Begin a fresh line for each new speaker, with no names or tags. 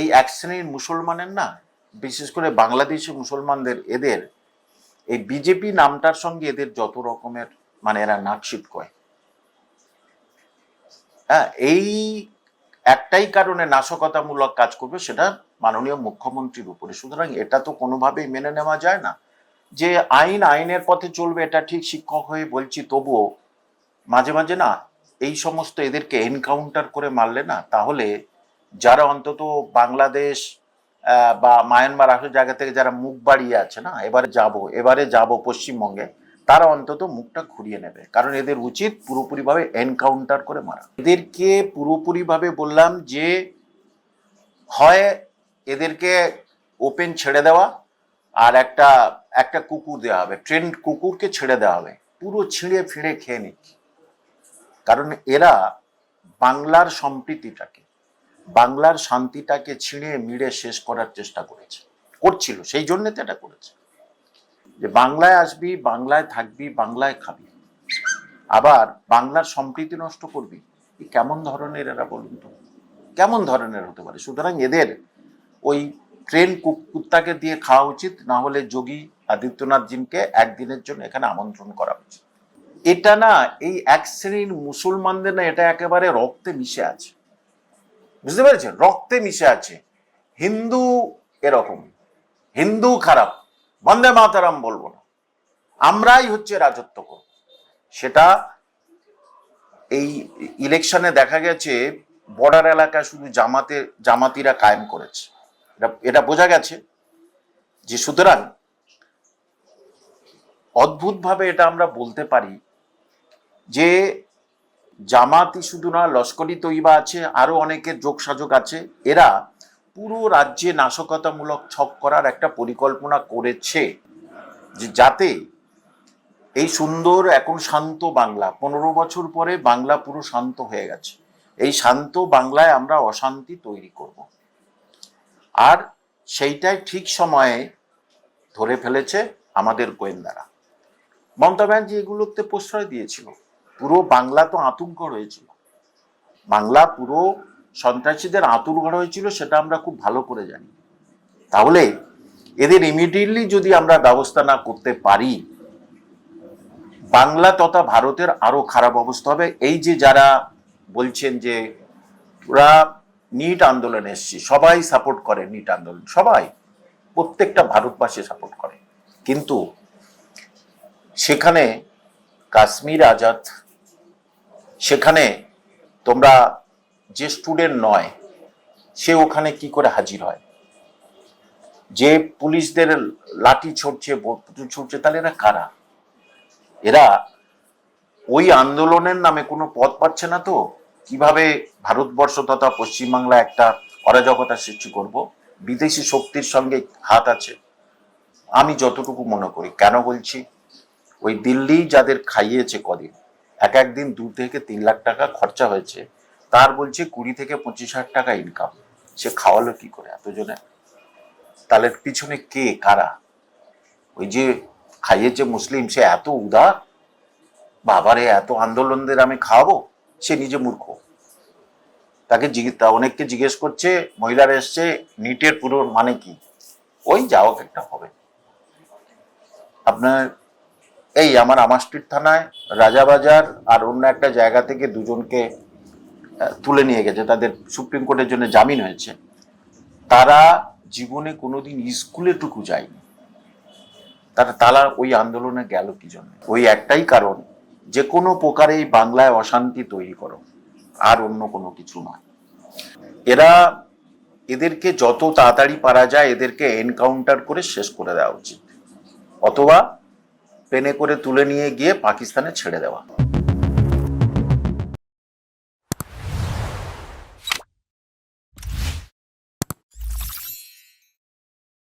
এই এক শ্রেণীর মুসলমানের না, বিশেষ করে বাংলাদেশি মুসলমানদের, এদের এই বিজেপি নামটার সঙ্গে এদের যত রকমের এরা নাকশিট কয়। হ্যাঁ, এই একটাই কারণে নাশকতামূলক কাজ করবে, সেটা মাননীয় মুখ্যমন্ত্রীর উপরে। সুতরাং এটা তো কোনোভাবেই মেনে নেওয়া যায় না যে আইনের পথে চলবে, এটা ঠিক শিক্ষক হয়ে বলছি, তবুও মাঝে মাঝে না এই সমস্ত এদেরকে এনকাউন্টার করে মারলে না, তাহলে যারা অন্তত বাংলাদেশ বা মায়ানমার আসল জায়গা থেকে যারা মুখ বাড়িয়ে আছে না, এবারে যাব পশ্চিমবঙ্গে, তারা অন্তত মুখটা ঘুরিয়ে নেবে। কারণ এদের উচিত পুরোপুরিভাবে এনকাউন্টার করে মারা। এদেরকে পুরোপুরিভাবে বললাম যে হয় এদেরকে ওপেন ছেড়ে দেওয়া, আর একটা কুকুর দেওয়া হবে, ট্রেন্ড কুকুরকে ছেড়ে দেওয়া হবে, পুরো ছিঁড়ে ফিঁড়ে খেয়ে নিচ্ছে। কারণ এরা বাংলার সম্প্রীতিটাকে, বাংলার শান্তিটাকে ছিঁড়ে মিড়ে শেষ করার চেষ্টা করছিল, সেই জন্য তো এটা করেছে যে বাংলায় আসবি, বাংলায় থাকবি, বাংলায় খাবি, আবার বাংলার সম্প্রীতি নষ্ট করবি। কেমন ধরনের এরা বলুন তো, কেমন ধরনের হতে পারে? সুতরাং এদের ওই ট্রেন কুত্তাকে দিয়ে খাওয়া উচিত, না হলে যোগী আদিত্যনাথ জিকে একদিনের জন্য এখানে আমন্ত্রণ করা উচিত। এটা না এই এক শ্রেণীর মুসলমানদের না, এটা একেবারে রক্তে মিশে আছে, বুঝতে পেরেছেন? রক্তে মিশে আছে। হিন্দু এরকম, হিন্দু খারাপ, বন্দে মাতারাম বলবো না, আমরাই হচ্ছে রাজত্ব করব। সেটা এই ইলেকশনে দেখা গেছে বর্ডার এলাকায় শুধু জামাতিরা কায়েম করেছে, এটা বোঝা গেছে যে। সুতরাং অদ্ভুতভাবে এটা আমরা বলতে পারি যে জামাতি শুধু না, লস্করি তৈবা আছে, আরো অনেকের যোগসাযোগ আছে। এরা পুরো রাজ্যে নাশকতামূলক ছক করার একটা পরিকল্পনা করেছে, যে যাতে এই সুন্দর এখন শান্ত বাংলা, 15 বছর পরে বাংলা পুরো শান্ত হয়ে গেছে, এই শান্ত বাংলায় আমরা অশান্তি তৈরি করব। আর সেইটাই ঠিক সময়ে ধরে ফেলেছে আমাদের গোয়েন্দারা। মমতা ব্যানার্জি এগুলোতে প্রশ্রয় দিয়েছিল, পুরো বাংলা তো আতঙ্ক হয়েছিল, বাংলা পুরো সন্ত্রাসীদের আঁতুড়ঘর হয়েছিল, সেটা আমরা খুব ভালো করে জানি। তাহলে এদের ইমিডিয়েটলি যদি আমরা ব্যবস্থা না করতে পারি, বাংলা তথা ভারতের আরো খারাপ অবস্থা হবে। এই যে যারা বলছেন যে ওরা নিট আন্দোলনে এসছি, সবাই সাপোর্ট করে নিট আন্দোলন, সবাই, প্রত্যেকটা ভারতবাসী সাপোর্ট করে, কিন্তু সেখানে কাশ্মীর আজাদ, সেখানে তোমরা যে স্টুডেন্ট নয় সে ওখানে কি করে হাজির হয়? যে পুলিশদের লাঠি ছুটছে, তাহলে এরা কারা? এরা ওই আন্দোলনের নামে কোনো পথ পাচ্ছে না, তো কিভাবে ভারতবর্ষ তথা পশ্চিমবাংলা একটা অরাজকতা সৃষ্টি করব? বিদেশি শক্তির সঙ্গে হাত আছে আমি যতটুকু মনে করি। কেন বলছি? ওই দিল্লি যাদের খাইয়েছে কদিন, একদিন 2 থেকে 3 লাখ টাকা খরচা হয়েছে, তার বলছে 20 থেকে 25 হাজার টাকা ইনকাম। সে খাওয়ালো কি করে এতজনে? তাহলে পিছনে কে, কারা? ওই যে খাইয়েছে মুসলিম, সে এত উদার, বাবারে এত আন্দোলনদের আমি খাওয়াবো? সে নিজে মূর্খ। তাকে অনেককে জিজ্ঞেস করছে, মহিলারা এসছে, নিটের পুরো মানে কি? ওই যাও একটা হবে। আপনার এই আমার স্ট্রিট থানায় রাজাবাজার আর অন্য একটা জায়গা থেকে দুজনকে তুলে নিয়ে গেছে, তাদের সুপ্রিম কোর্টের জন্য জামিন হয়েছে। তারা জীবনে কোনোদিন স্কুলেটুকু যায়নি, তারা ওই আন্দোলনে গেল কি জন্য? ওই একটাই কারণ, যে কোনো প্রকারে বাংলায় অশান্তি তৈরি করো, আর অন্য কোনো কিছু নয়। এদেরকে যত তাড়াতাড়ি পারা যায় এদেরকে এনকাউন্টার করে শেষ করে দেওয়া উচিত, অথবা প্লেনে করে তুলে নিয়ে গিয়ে পাকিস্তানে ছেড়ে দেওয়া।